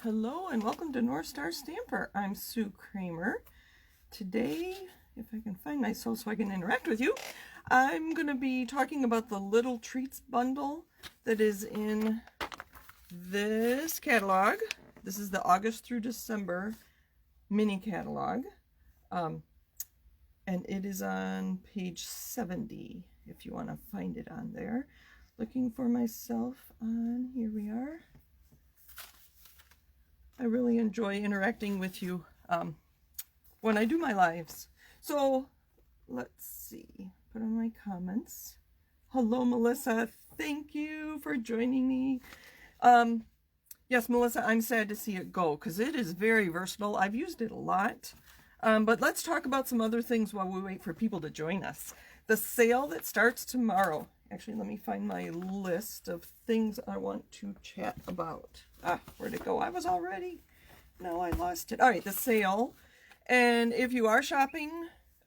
Hello and welcome to North Star Stamper. I'm Sue Kremer. Today, if I can find myself so I can interact with you, I'm going to be talking about the Little Treats bundle that is in this catalog. This is the August through December mini catalog. And it is on page 70 if you want to find it on there. Looking for myself on, here we are. I really enjoy interacting with you when I do my lives. So let's see, put on my comments. Hello, Melissa. Thank you for joining me. Yes, Melissa, I'm sad to see it go because it is very versatile. I've used it a lot. But let's talk about some other things while we wait for people to join us. The sale that starts tomorrow. Actually, let me find my list of things I want to chat about. Where'd it go? I was all ready. No, I lost it. All right, the sale. And if you are shopping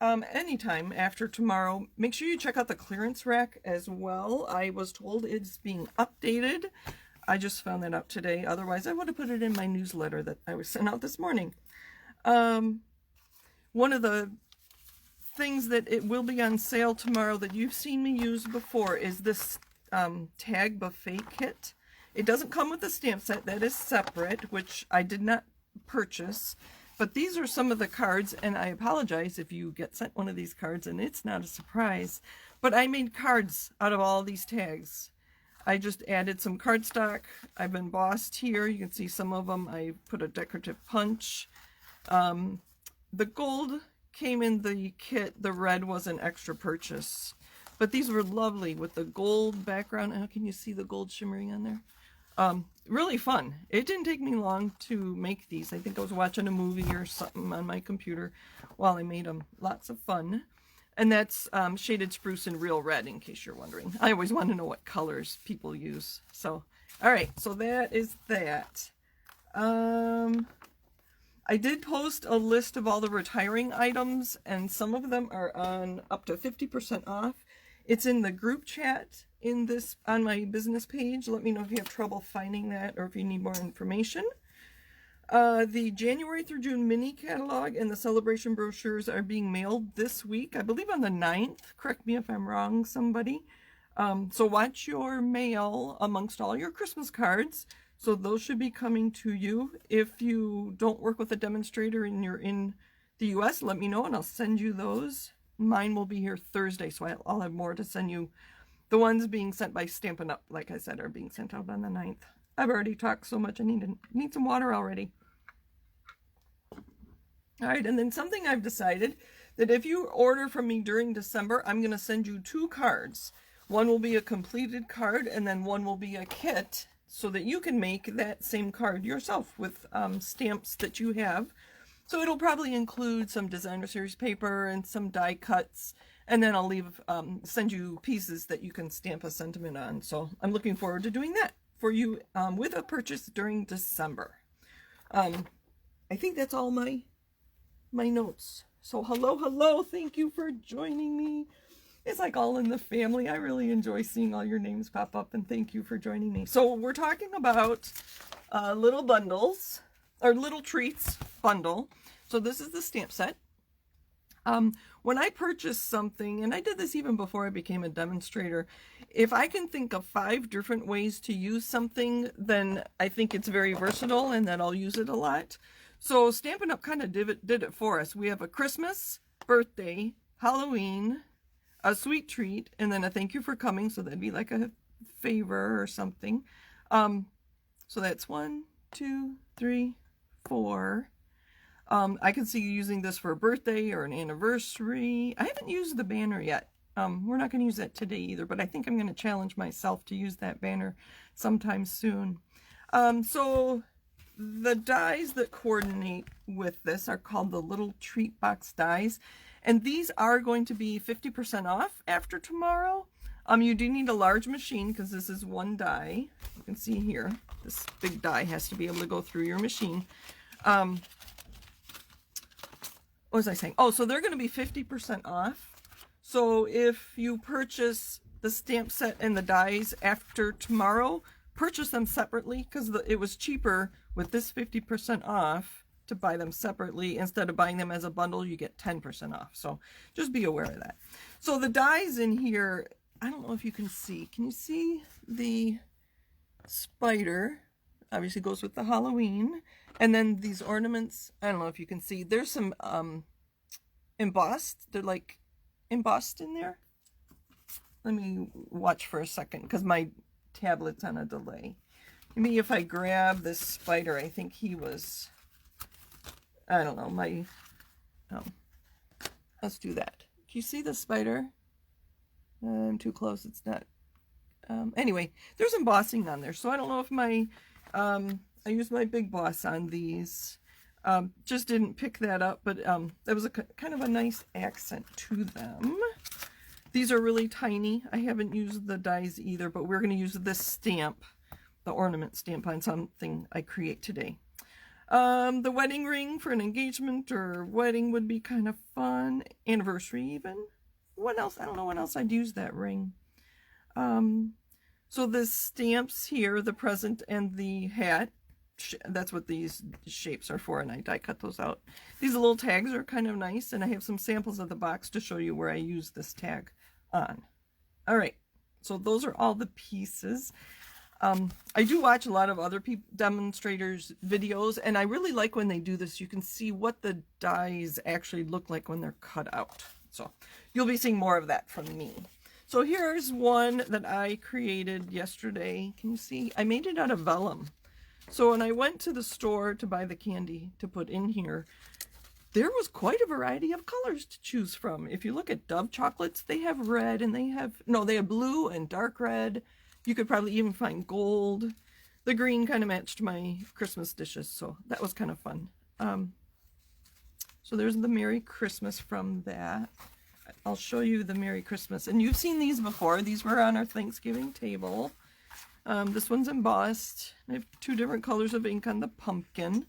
anytime after tomorrow, make sure you check out the clearance rack as well. I was told it's being updated. I just found that out today. Otherwise, I would have put it in my newsletter that I was sent out this morning. One of the things that it will be on sale tomorrow that you've seen me use before is this tag buffet kit. It doesn't come with the stamp set. That is separate, which I did not purchase. But these are some of the cards, and I apologize if you get sent one of these cards and it's not a surprise. But I made cards out of all these tags. I just added some cardstock. I've embossed here. You can see some of them. I put a decorative punch. The gold came in the kit. The red was an extra purchase. But these were lovely with the gold background. How can you see the gold shimmering on there? Really fun. It didn't take me long to make these. I think I was watching a movie or something on my computer while I made them. Lots of fun. And that's shaded spruce and real red, in case you're wondering. I always want to know what colors people use. So, all right. So that is that. I did post a list of all the retiring items, and some of them are on up to 50% off. It's in the group chat on my business page. Let me know if you have trouble finding that or if you need more information. The January through June mini catalog and the celebration brochures are being mailed this week, I believe on the 9th. Correct me if I'm wrong, somebody. So watch your mail amongst all your Christmas cards. So those should be coming to you. If you don't work with a demonstrator and you're in the US, let me know and I'll send you those. Mine will be here Thursday, so I'll have more to send you. The ones being sent by Stampin Up, like I said, are being sent out on the 9th. I've already talked so much, I need some water already. All right, and then something I've decided, that if you order from me during December, I'm going to send you 2 cards. One will be a completed card, and then one will be a kit, so that you can make that same card yourself with stamps that you have. So it'll probably include some designer series paper and some die cuts, and then I'll send you pieces that you can stamp a sentiment on. So I'm looking forward to doing that for you with a purchase during December. I think that's all my notes. So hello, thank you for joining me. It's like all in the family. I really enjoy seeing all your names pop up, and thank you for joining me. So we're talking about little bundles, or Little Treats bundle. So this is the stamp set. When I purchase something, and I did this even before I became a demonstrator, if I can think of 5 different ways to use something, then I think it's very versatile and that I'll use it a lot. So Stampin' Up kind of did it for us. We have a Christmas, birthday, Halloween, a sweet treat, and then a thank you for coming. So that'd be like a favor or something. So that's 1, 2, 3, 4. I can see you using this for a birthday or an anniversary. I haven't used the banner yet. We're not going to use that today either, but I think I'm going to challenge myself to use that banner sometime soon. So the dies that coordinate with this are called the Little Treat Box dies, and these are going to be 50% off after tomorrow. You do need a large machine because this is one die. You can see here, this big die has to be able to go through your machine. What was I saying? Oh, so they're going to be 50% off. So if you purchase the stamp set and the dies after tomorrow, purchase them separately because it was cheaper with this 50% off to buy them separately. Instead of buying them as a bundle, you get 10% off. So just be aware of that. So the dies in here, I don't know if you can see. Can you see the spider? Obviously goes with the Halloween. And then these ornaments, I don't know if you can see. There's some embossed. They're like embossed in there. Let me watch for a second because my tablet's on a delay. Maybe if I grab this spider, I think he was, I don't know, let's do that. Can you see the spider? I'm too close, it's not. Anyway, there's embossing on there, so I don't know if I used my Big Boss on these. Just didn't pick that up, but that was kind of a nice accent to them. These are really tiny. I haven't used the dies either, but we're going to use this stamp, the ornament stamp, on something I create today. The wedding ring for an engagement or wedding would be kind of fun. Anniversary even. What else? I don't know when else I'd use that ring. So the stamps here, the present and the hat, that's what these shapes are for, and I die cut those out. These little tags are kind of nice, and I have some samples of the box to show you where I use this tag on. All right, so those are all the pieces. I do watch a lot of other demonstrators videos, and I really like when they do this. You can see what the dies actually look like when they're cut out. So you'll be seeing more of that from me. So here's one that I created yesterday. Can you see? I made it out of vellum. So when I went to the store to buy the candy to put in here, there was quite a variety of colors to choose from. If you look at Dove chocolates, they have red and they have blue and dark red. You could probably even find gold. The green kind of matched my Christmas dishes, so that was kind of fun. So there's the Merry Christmas from that. I'll show you the Merry Christmas. And you've seen these before. These were on our Thanksgiving table. This one's embossed. I have 2 different colors of ink on the pumpkin.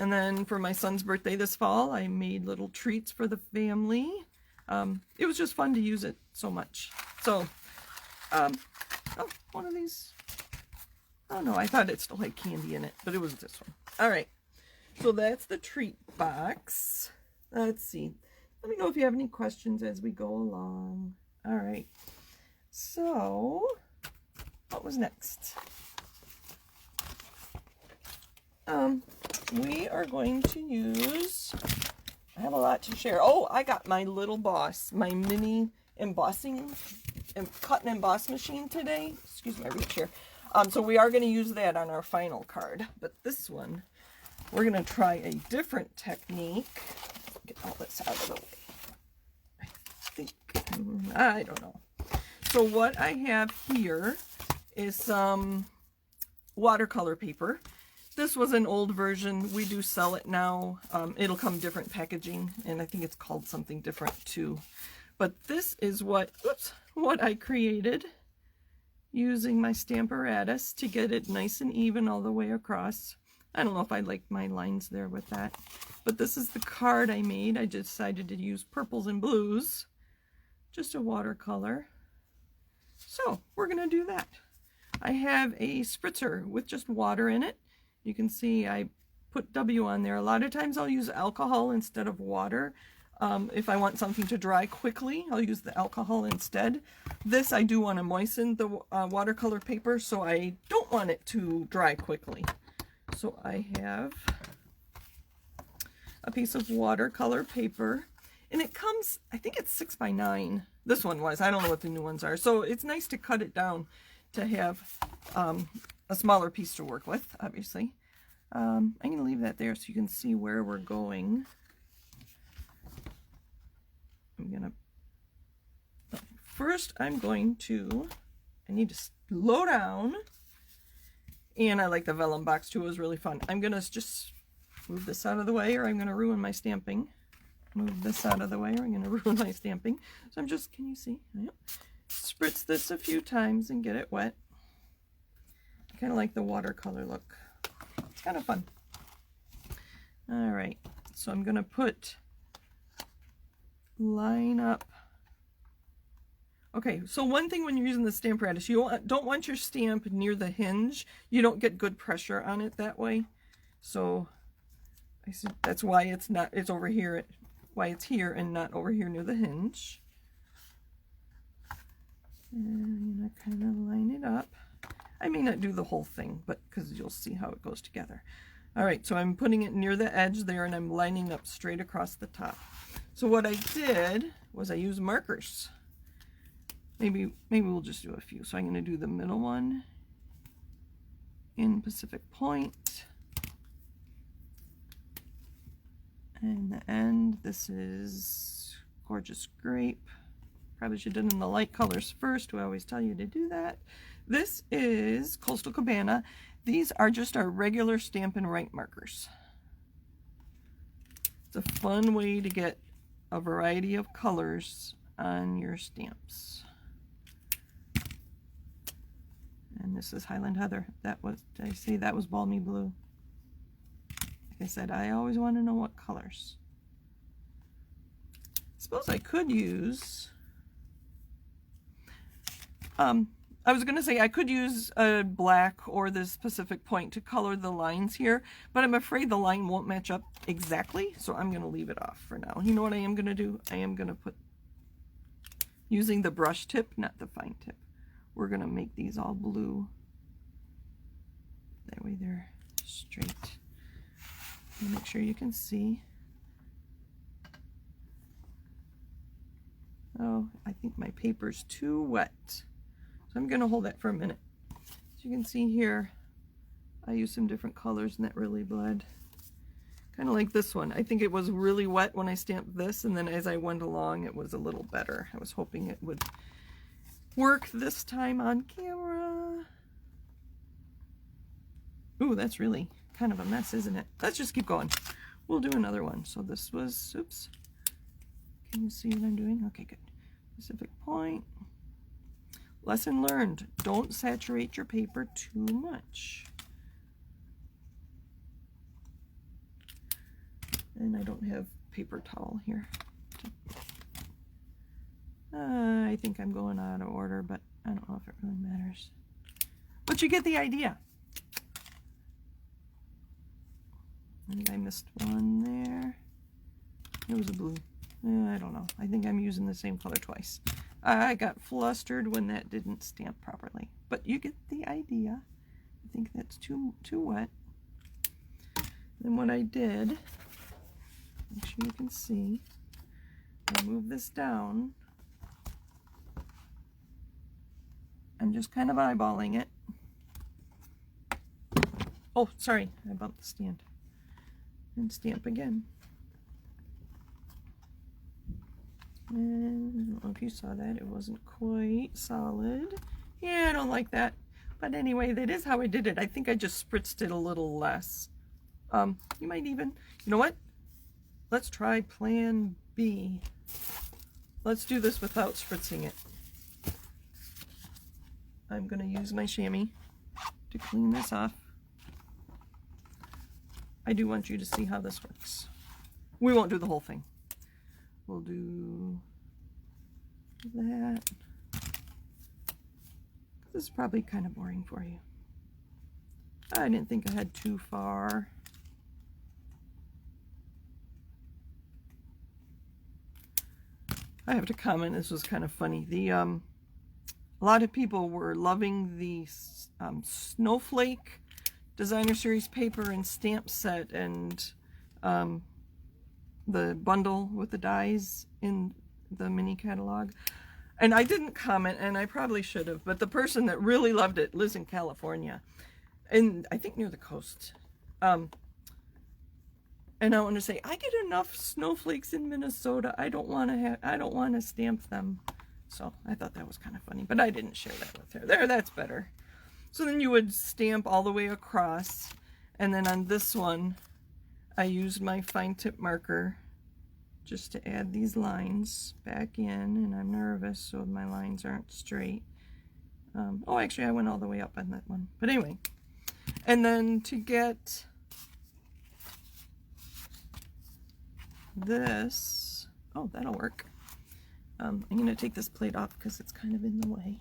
And then for my son's birthday this fall, I made little treats for the family. It was just fun to use it so much. So, oh, one of these. Oh no, I thought it still had candy in it, but it was this one. All right, so that's the treat box. Let's see. Let me know if you have any questions as we go along. All right, so what was next? We are going to use, I have a lot to share. Oh, I got my little boss, my mini embossing and cut and emboss machine today. Excuse my reach here. So we are going to use that on our final card. But this one, we're going to try a different technique. Get all this out of the way. I don't know. So what I have here is some watercolor paper. This was an old version. We do sell it now. It'll come different packaging, and I think it's called something different too. But this is what I created using my Stamparatus to get it nice and even all the way across. I don't know if I like my lines there with that, but this is the card I made. I decided to use purples and blues, just a watercolor. So we're gonna do that. I have a spritzer with just water in it. You can see I put W on there. A lot of times I'll use alcohol instead of water. If I want something to dry quickly, I'll use the alcohol instead. This, I do want to moisten the watercolor paper, so I don't want it to dry quickly. So I have a piece of watercolor paper, and it comes, I think it's 6 by 9. This one was, I don't know what the new ones are. So it's nice to cut it down to have a smaller piece to work with, obviously. I'm going to leave that there so you can see where we're going. First I'm going to, I need to slow down, and I like the vellum box too. It was really fun. I'm going to just move this out of the way or I'm going to ruin my stamping. Move this out of the way or I'm going to ruin my stamping. So I'm just, can you see? Yep. Spritz this a few times and get it wet. I kind of like the watercolor look. It's kind of fun. All right, so I'm going to line up. Okay, so one thing when you're using the stamp apparatus, you don't want your stamp near the hinge. You don't get good pressure on it that way. So I see that's why it's over here, why it's here and not over here near the hinge. And I kind of line it up. I may not do the whole thing, but because you'll see how it goes together. All right, so I'm putting it near the edge there and I'm lining up straight across the top. So what I did was I used markers. Maybe we'll just do a few. So I'm going to do the middle one in Pacific Point. And the end, this is Gorgeous Grape. Probably should have done the light colors first. We always tell you to do that. This is Coastal Cabana. These are just our regular Stampin' Write markers. It's a fun way to get a variety of colors on your stamps. And this is Highland Heather. Did I say that was Balmy Blue? Like I said, I always want to know what colors. Suppose I could use, I was going to say I could use a black or this Pacific Point to color the lines here, but I'm afraid the line won't match up exactly, so I'm going to leave it off for now. You know what I am going to do? I am going to put, using the brush tip, not the fine tip, we're going to make these all blue. That way they're straight. Make sure you can see. Oh, I think my paper's too wet. So I'm going to hold that for a minute. As you can see here, I used some different colors and that really bled. Kind of like this one. I think it was really wet when I stamped this, and then as I went along it was a little better. I was hoping it would work this time on camera. Ooh, that's really kind of a mess, isn't it? Let's just keep going. We'll do another one. So this was, oops. Can you see what I'm doing? Okay, good. Pacific Point. Lesson learned. Don't saturate your paper too much. And I don't have paper towel here. I think I'm going out of order, but I don't know if it really matters. But you get the idea. I think I missed one there. It was a blue. I don't know. I think I'm using the same color twice. I got flustered when that didn't stamp properly. But you get the idea. I think that's too wet. Then what I did, make sure you can see, I move this down. I'm just kind of eyeballing it. Oh, sorry, I bumped the stand. And stamp again. And I don't know if you saw that, it wasn't quite solid. Yeah, I don't like that. But anyway, that is how I did it. I think I just spritzed it a little less. You might even, you know what? Let's try plan B. Let's do this without spritzing it. I'm going to use my chamois to clean this off. I do want you to see how this works. We won't do the whole thing. We'll do that. This is probably kind of boring for you. I didn't think I had too far. I have to comment, this was kind of funny. A lot of people were loving the Snowflake Designer Series paper and stamp set and the bundle with the dies in the mini catalog. And I didn't comment, and I probably should have, but the person that really loved it lives in California, and I think near the coast. And I want to say, I get enough snowflakes in Minnesota. I don't want to stamp them. So I thought that was kind of funny, but I didn't share that with her. There, that's better. So then you would stamp all the way across, and then on this one, I used my fine tip marker just to add these lines back in, and I'm nervous so my lines aren't straight. Oh, actually I went all the way up on that one. But anyway, and then to get this, oh, that'll work. I'm going to take this plate off because it's kind of in the way.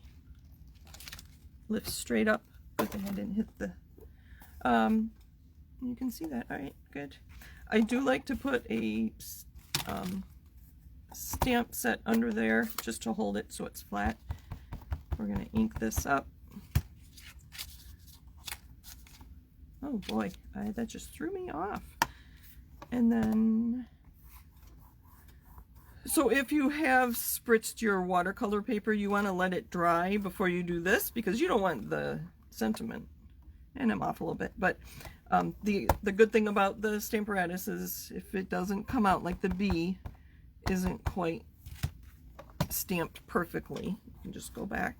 Lift straight up. Good thing I didn't hit the... you can see that. All right, good. I do like to put a stamp set under there just to hold it so it's flat. We're going to ink this up. Oh boy, that just threw me off. And then, so if you have spritzed your watercolor paper, you want to let it dry before you do this because you don't want the sentiment. And I'm off a little bit, but the good thing about the Stamparatus is if it doesn't come out like the B isn't quite stamped perfectly, you can just go back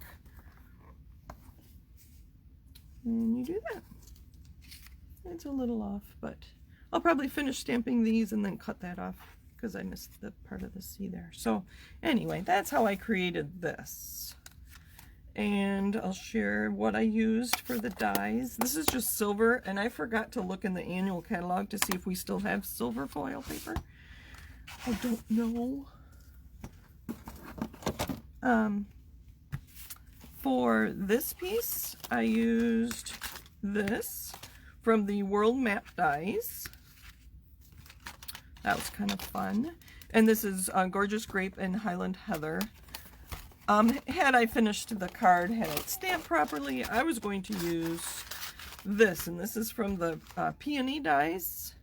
and you do that. It's a little off, but I'll probably finish stamping these and then cut that off because I missed the part of the C there. So anyway, that's how I created this. And I'll share what I used for the dies. This is just silver, and I forgot to look in the annual catalog to see if we still have silver foil paper. I don't know. For this piece, I used this from the World Map dies. That was kind of fun. And this is Gorgeous Grape and Highland Heather. Had I finished the card, had it stamped properly, I was going to use this. And this is from the Peony dies.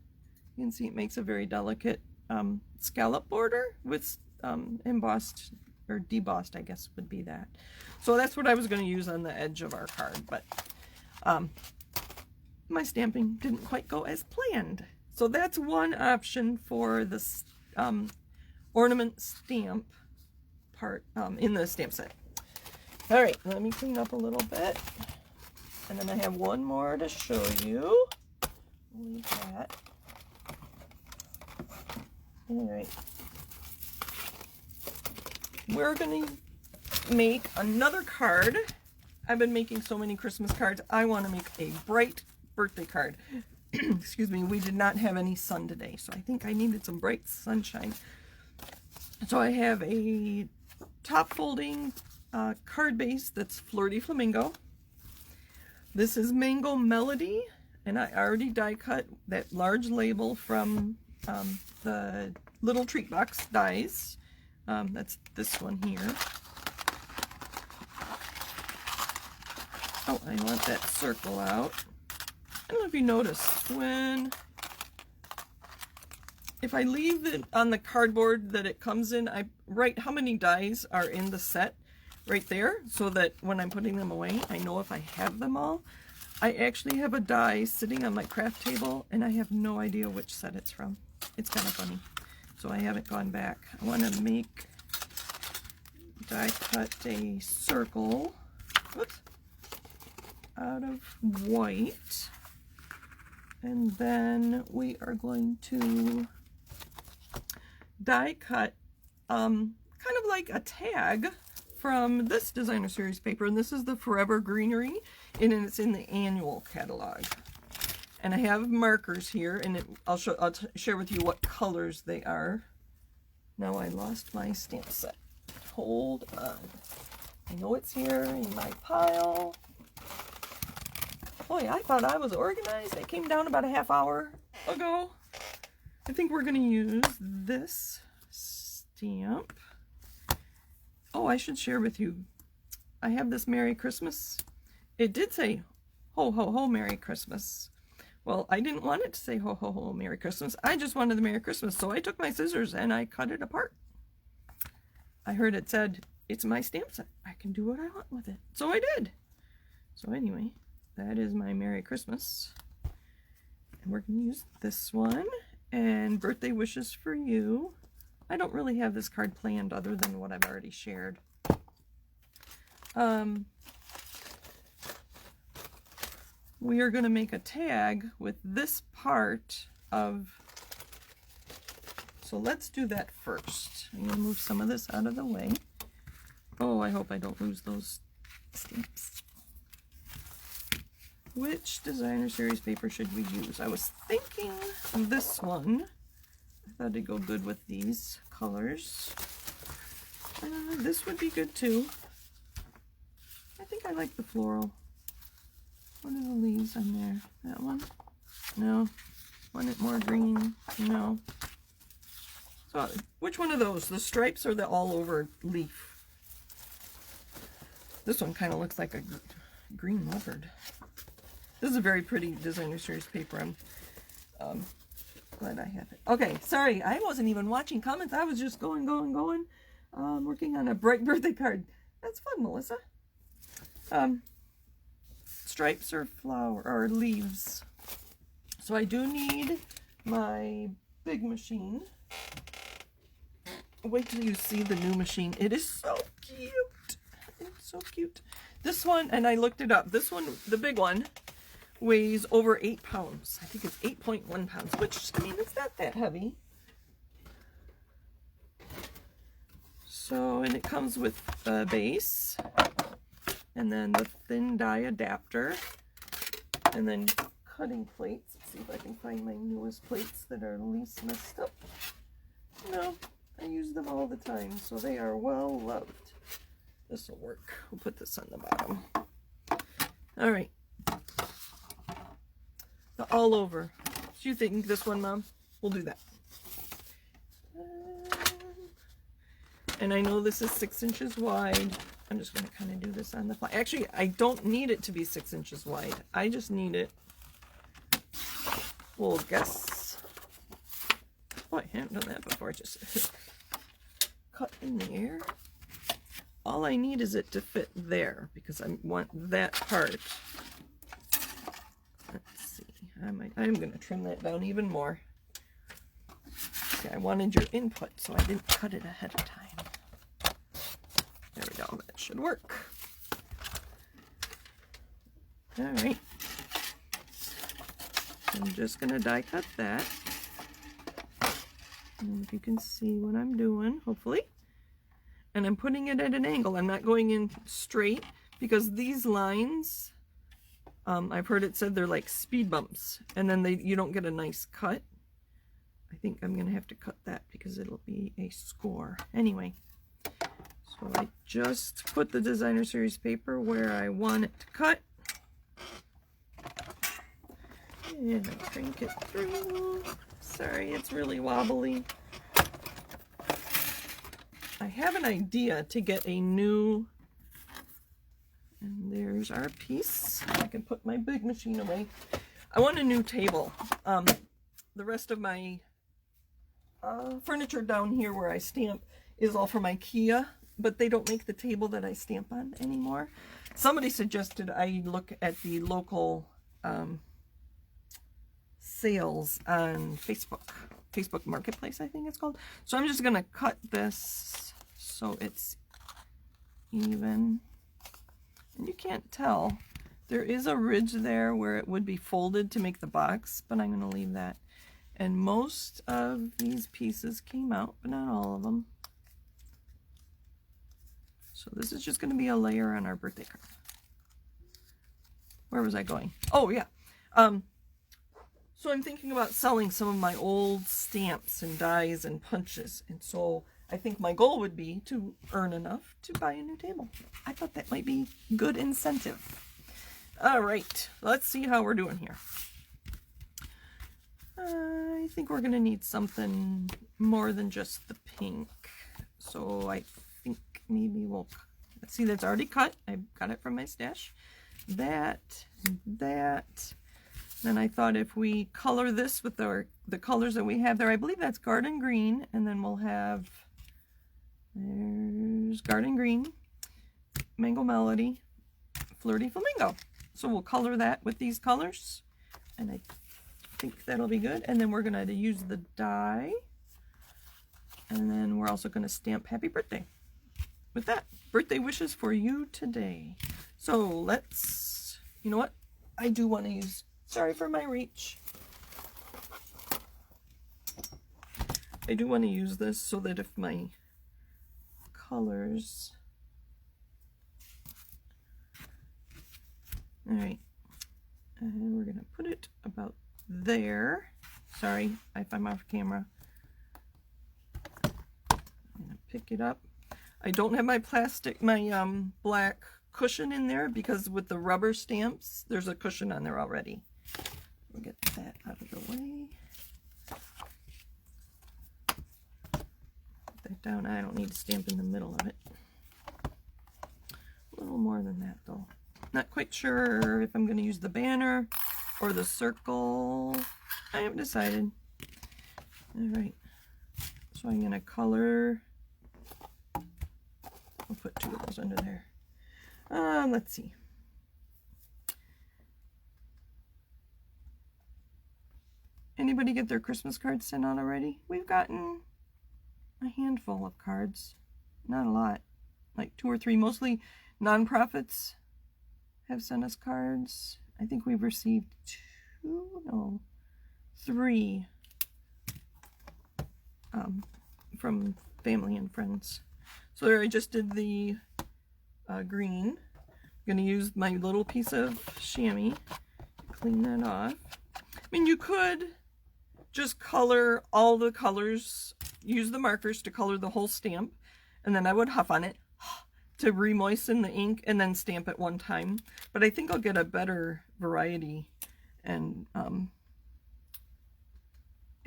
You can see it makes a very delicate scallop border with embossed, or debossed, I guess would be that. So that's what I was going to use on the edge of our card. But my stamping didn't quite go as planned. So that's one option for this ornament stamp part in the stamp set. All right, let me clean up a little bit. And then I have one more to show you. Leave that. All right. We're going to make another card. I've been making so many Christmas cards. I want to make a bright birthday card. Excuse me, we did not have any sun today, so I think I needed some bright sunshine. So I have a top folding card base that's Fleur de Flamingo. This is Mango Melody, and I already die cut that large label from the Little Treat Box dies. That's this one here. Oh, I want that circle out. I don't know if you noticed, if I leave it on the cardboard that it comes in, I write how many dies are in the set right there, so that when I'm putting them away, I know if I have them all. I actually have a die sitting on my craft table, and I have no idea which set it's from. It's kind of funny. So I haven't gone back. I want to make die cut a circle, whoops, out of white. And then we are going to die cut kind of like a tag from this designer series paper, and this is the Forever Greenery, and it's in the annual catalog. And I have markers here, and I'll share with you what colors they are. Now I lost my stamp set. Hold on. I know it's here in my pile. Boy, I thought I was organized. It came down about a half hour ago. I think we're going to use this stamp. Oh, I should share with you. I have this Merry Christmas. It did say, ho, ho, ho, Merry Christmas. Well, I didn't want it to say, ho, ho, ho, Merry Christmas. I just wanted the Merry Christmas. So I took my scissors and I cut it apart. I heard it said, it's my stamp set. I can do what I want with it. So I did. So anyway, that is my Merry Christmas. And we're going to use this one. And birthday wishes for you. I don't really have this card planned other than what I've already shared. We are going to make a tag with this part of... So let's do that first. I'm going to move some of this out of the way. Oh, I hope I don't lose those stamps. Which designer series paper should we use? I was thinking this one. I thought it'd go good with these colors. This would be good too. I think I like the floral. What are the leaves on there? That one? No. Want it more green? No. So, which one of those? The stripes or the all-over leaf? This one kind of looks like a green leopard. This is a very pretty designer series paper. I'm glad I have it. Okay, sorry, I wasn't even watching comments. I was just going. Working on a bright birthday card. That's fun, Melissa. Stripes or flower or leaves. So I do need my big machine. Wait till you see the new machine. It is so cute. It's so cute. This one, and I looked it up. This one, the big one, weighs over 8 pounds. I think it's 8.1 pounds, which, I mean, it's not that heavy. So, and it comes with a base, and then the thin die adapter, and then cutting plates. Let's see if I can find my newest plates that are least messed up. No, I use them all the time, so they are well loved. This will work. We'll put this on the bottom. All right. The all over. So you think this one, Mom? We'll do that. And I know this is 6 inches wide. I'm just going to kind of do this on the fly. Actually, I don't need it to be 6 inches wide. I just need it, we'll guess. Oh, I haven't done that before. Just cut in there. All I need is it to fit there because I want that part. Let's see. I'm going to trim that down even more. Okay, I wanted your input, so I didn't cut it ahead of time. There we go. That should work. All right. I'm just going to die cut that. And if you can see what I'm doing, hopefully. And I'm putting it at an angle. I'm not going in straight because these lines, I've heard it said they're like speed bumps, and then you don't get a nice cut. I think I'm going to have to cut that because it'll be a score. Anyway, so I just put the designer series paper where I want it to cut. And I crank it through. Sorry, it's really wobbly. I have an idea to get a new, and there's our piece. I can put my big machine away. I want a new table. The rest of my furniture down here where I stamp is all from IKEA, but they don't make the table that I stamp on anymore. Somebody suggested I look at the local sales on Facebook Marketplace, I think it's called. So I'm just going to cut this so it's even. And you can't tell. There is a ridge there where it would be folded to make the box, but I'm going to leave that. And most of these pieces came out, but not all of them. So this is just going to be a layer on our birthday card. Where was I going? Oh, yeah. So I'm thinking about selling some of my old stamps and dies and punches. And so I think my goal would be to earn enough to buy a new table. I thought that might be good incentive. All right, let's see how we're doing here. I think we're going to need something more than just the pink. So I think maybe we'll, let's see, that's already cut. I got it from my stash. That. Then I thought if we color this with the colors that we have there, I believe that's garden green, and then we'll have, there's garden green, mango melody, flirty flamingo. So we'll color that with these colors, and I think that'll be good. And then we're going to use the die, and then we're also going to stamp happy birthday with that. Birthday wishes for you today. So let's, you know what? I do want to use, sorry for my reach. I do want to use this so that if my colors, all right, and we're going to put it about there. Sorry if I'm off camera. I'm going to pick it up. I don't have my black cushion in there because with the rubber stamps, there's a cushion on there already. We'll get that out of the way. Put that down. I don't need to stamp in the middle of it. A little more than that though. Not quite sure if I'm going to use the banner or the circle. I haven't decided. Alright. So I'm going to color. I'll put 2 of those under there. Let's see. Anybody get their Christmas cards sent out already? We've gotten a handful of cards. Not a lot. Like 2 or 3. Mostly nonprofits have sent us cards. I think we've received 3 from family and friends. So there I just did the green. I'm going to use my little piece of chamois to clean that off. I mean, you could just color all the colors, use the markers to color the whole stamp, and then I would huff on it to re-moisten the ink and then stamp it one time. But I think I'll get a better variety, and I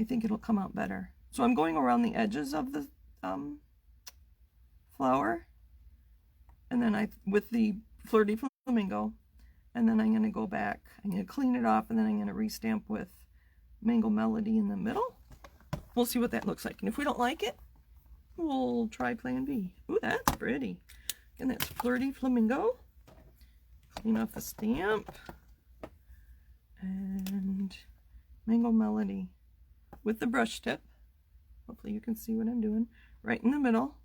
think it'll come out better. So I'm going around the edges of the flower, and then with the Flirty Flamingo, and then I'm going to go back. I'm going to clean it off, and then I'm going to re-stamp with Mango Melody in the middle. We'll see what that looks like, and if we don't like it, we'll try Plan B. Ooh, that's pretty. And that's Flirty Flamingo. Clean off the stamp, and Mango Melody with the brush tip. Hopefully you can see what I'm doing. Right in the middle.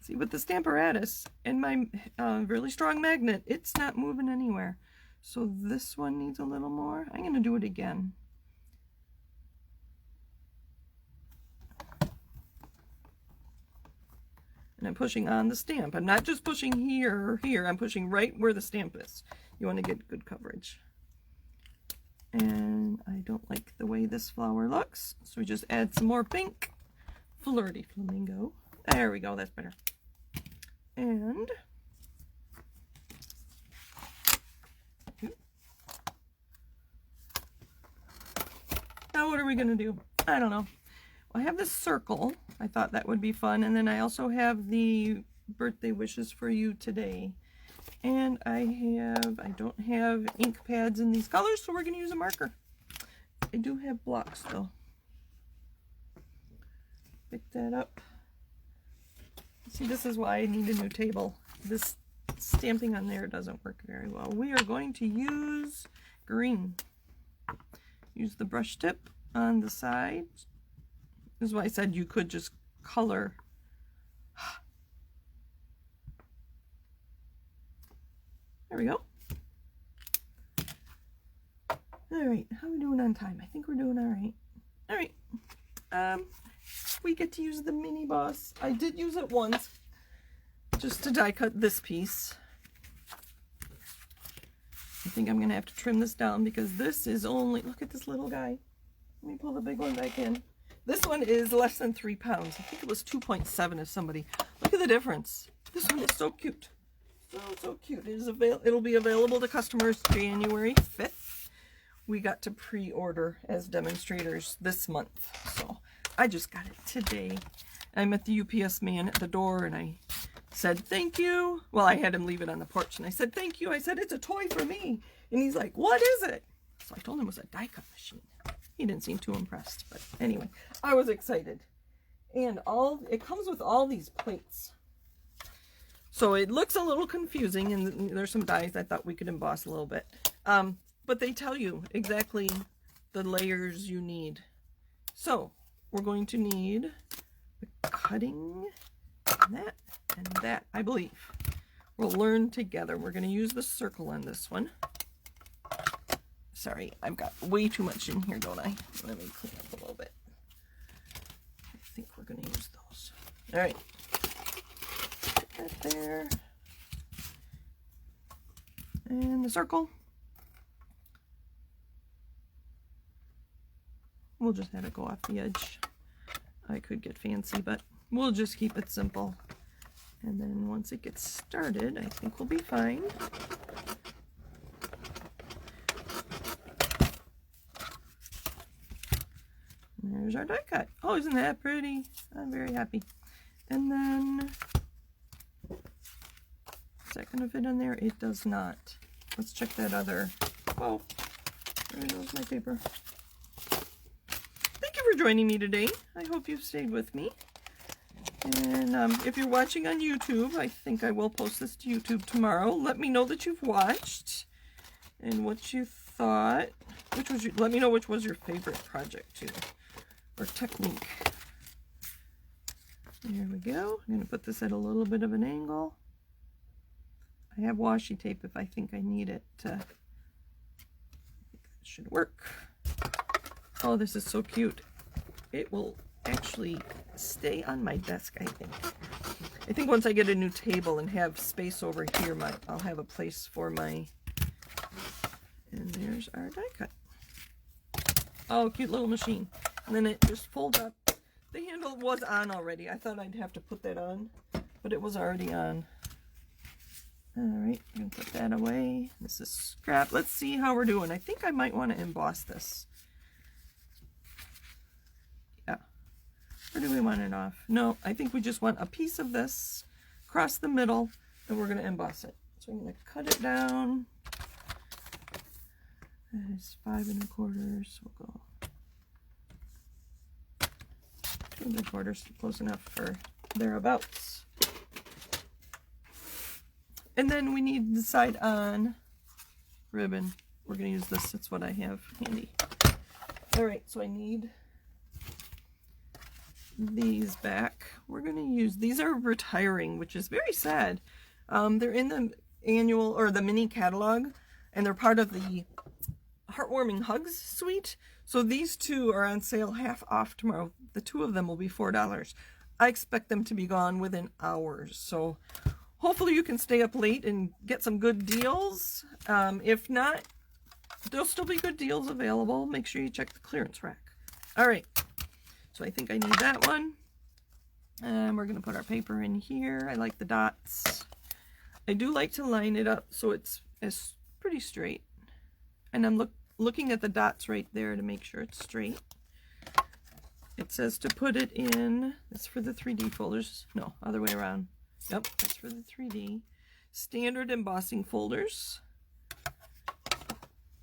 See, with the Stamparatus and my really strong magnet, it's not moving anywhere. So this one needs a little more. I'm going to do it again. And I'm pushing on the stamp. I'm not just pushing here or here. I'm pushing right where the stamp is. You want to get good coverage. And I don't like the way this flower looks, so we just add some more pink. Flirty Flamingo. There we go, that's better. And now what are we going to do? I don't know. I have this circle. I thought that would be fun. And then I also have the birthday wishes for you today. And I don't have ink pads in these colors, so we're going to use a marker. I do have blocks though. Pick that up. See, this is why I need a new table. This stamping on there doesn't work very well. We are going to use green. Use the brush tip on the side. This is why I said you could just color. There we go. All right, how are we doing on time? I think we're doing all right. All right. We get to use the mini boss. I did use it once just to die cut this piece. I think I'm gonna have to trim this down because this is only, look at this little guy. Let me pull the big one back in. This one is less than 3 pounds. I think it was 2.7 if somebody, look at the difference. This one is so cute. So cute. It'll be available to customers January 5th. We got to pre-order as demonstrators this month, so I just got it today. I met the UPS man at the door and I said thank you. Well, I had him leave it on the porch and I said thank you. I said it's a toy for me, and he's like, what is it? So I told him it was a die cut machine. He didn't seem too impressed, but anyway, I was excited. And it comes with all these plates. So it looks a little confusing, and there's some dies I thought we could emboss a little bit. But they tell you exactly the layers you need. So we're going to need the cutting, and that, I believe. We'll learn together. We're going to use the circle on this one. Sorry, I've got way too much in here, don't I? Let me clean up a little bit. I think we're going to use those. All right. Put that there. And the circle. We'll just have it go off the edge. I could get fancy, but We'll just keep it simple. And then once it gets started, I think we'll be fine. And there's our die cut. Oh, isn't that pretty? I'm very happy. And then, is that going to fit in there? It does not. Let's check that other. Oh, there goes my paper. Thank you for joining me today. I hope you've stayed with me. And if you're watching on YouTube, I think I will post this to YouTube tomorrow. Let me know that you've watched and what you thought. Let me know which was your favorite project too, or technique. There we go. I'm going to put this at a little bit of an angle. I have washi tape if I think I need it. I think that should work. Oh, this is so cute. It will actually stay on my desk, I think. I think once I get a new table and have space over here, I'll have a place for my... And there's our die cut. Oh, cute little machine. And then it just folds up. The handle was on already. I thought I'd have to put that on, but it was already on. Alright, I'm going to put that away. This is scrap. Let's see how we're doing. I think I might want to emboss this. Yeah. Or do we want it off? No, I think we just want a piece of this across the middle, and we're going to emboss it. So I'm going to cut it down. That is 5 1/4, so we'll go 2 1/4, close enough for thereabouts. And then we need to decide on ribbon. We're going to use this. That's what I have handy. Alright, so I need these back. We're going to use, these are retiring, which is very sad. They're in the annual, or the mini catalog, and they're part of the Heartwarming Hugs suite. So these two are on sale half off tomorrow. The two of them will be $4. I expect them to be gone within hours. So hopefully you can stay up late and get some good deals. If not, there'll still be good deals available. Make sure you check the clearance rack. All right. So I think I need that one. And we're going to put our paper in here. I like the dots. I do like to line it up so it's pretty straight. And I'm looking at the dots right there to make sure it's straight. It says to put it in, that's for the 3D folders. No, other way around. Yep, that's for the 3D. Standard embossing folders.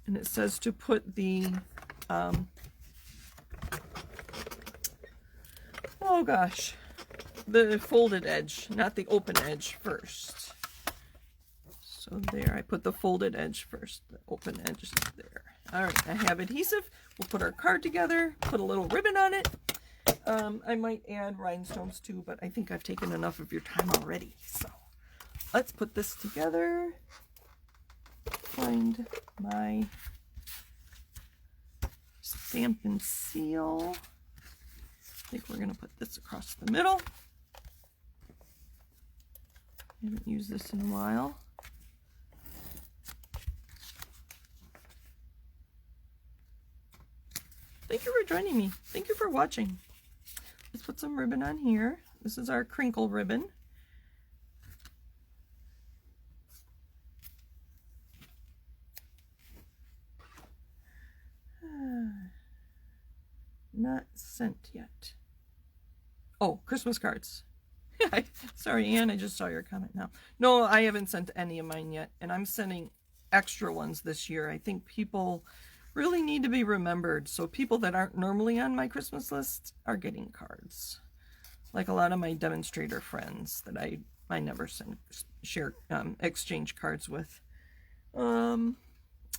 And it says to put the, oh gosh, the folded edge, not the open edge first. So there, I put the folded edge first, the open edge is there. All right, I have adhesive. We'll put our card together, put a little ribbon on it. I might add rhinestones too, but I think I've taken enough of your time already. So let's put this together. Find my stamp and seal. I think we're going to put this across the middle. I haven't used this in a while. Thank you for joining me. Thank you for watching. Let's put some ribbon on here. This is our crinkle ribbon. Not sent yet. Oh, Christmas cards. Sorry, Anne, I just saw your comment now. No, I haven't sent any of mine yet, and I'm sending extra ones this year. I think people really need to be remembered. So people that aren't normally on my Christmas list are getting cards. Like a lot of my demonstrator friends that I never exchange cards with. And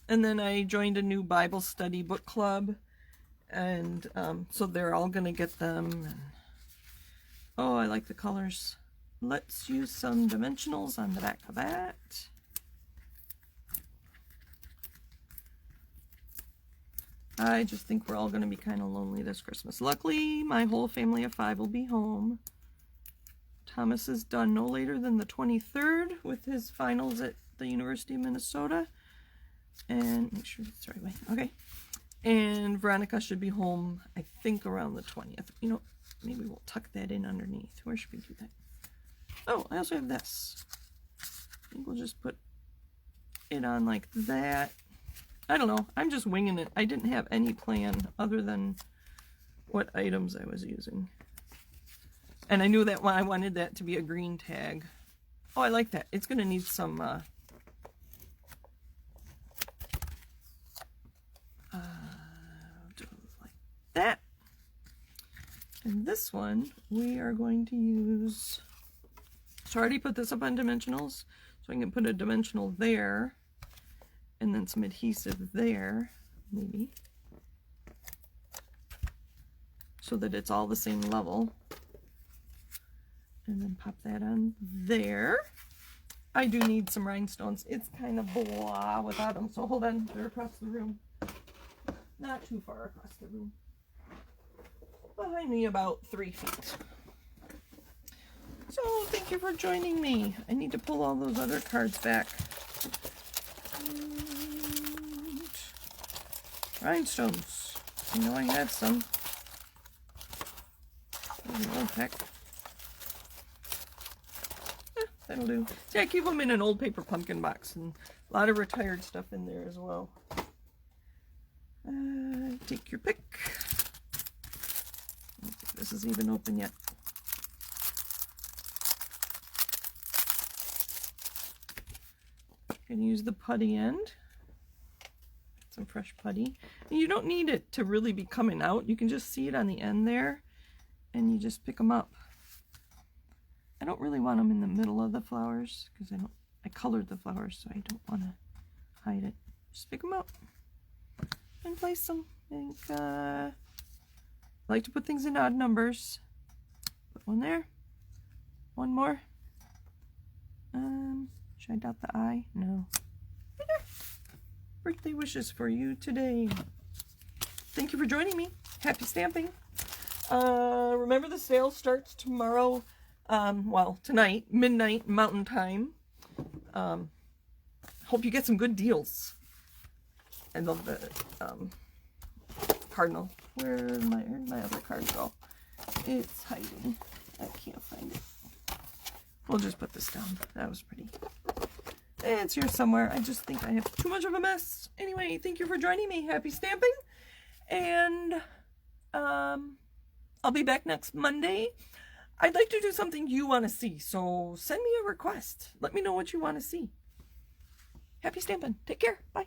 then I joined a new Bible study book club. And so they're all going to get them. And, oh, I like the colors. Let's use some dimensionals on the back of that. I just think we're all going to be kind of lonely this Christmas. Luckily, my whole family of 5 will be home. Thomas is done no later than the 23rd with his finals at the University of Minnesota. And make sure it's the right way. Okay. And Veronica should be home, I think, around the 20th. You know, maybe we'll tuck that in underneath. Where should we do that? Oh, I also have this. I think we'll just put it on like that. I don't know. I'm just winging it. I didn't have any plan other than what items I was using. And I knew that I wanted that to be a green tag. Oh, I like that. It's going to need some like that. And this one we are going to use, so I already put this up on dimensionals, so I can put a dimensional there and then some adhesive there, maybe, so that it's all the same level. And then pop that on there. I do need some rhinestones. It's kind of blah without them, so hold on, they're across the room. Not too far across the room. Behind me about 3 feet. So thank you for joining me. I need to pull all those other cards back. And rhinestones. I know I had some. There's an old pack. That'll do. See, I keep them in an old paper pumpkin box, and a lot of retired stuff in there as well. Take your pick. I don't think this is even open yet. You can use the putty end. Some fresh putty. And you don't need it to really be coming out. You can just see it on the end there, and you just pick them up. I don't really want them in the middle of the flowers because I colored the flowers, so I don't want to hide it. Just pick them up and place them. I like to put things in odd numbers. Put one there. One more. Should I dot the I? No. Right there. Birthday wishes for you today. Thank you for joining me. Happy stamping. Remember the sale starts tomorrow. Well, tonight, midnight Mountain Time. Hope you get some good deals. I love the cardinal. Where'd my other card go? It's hiding. I can't find it. We'll just put this down. That was pretty. It's here somewhere. I just think I have too much of a mess. Anyway, thank you for joining me. Happy stamping. And I'll be back next Monday. I'd like to do something you want to see, so send me a request. Let me know what you want to see. Happy stamping. Take care. Bye.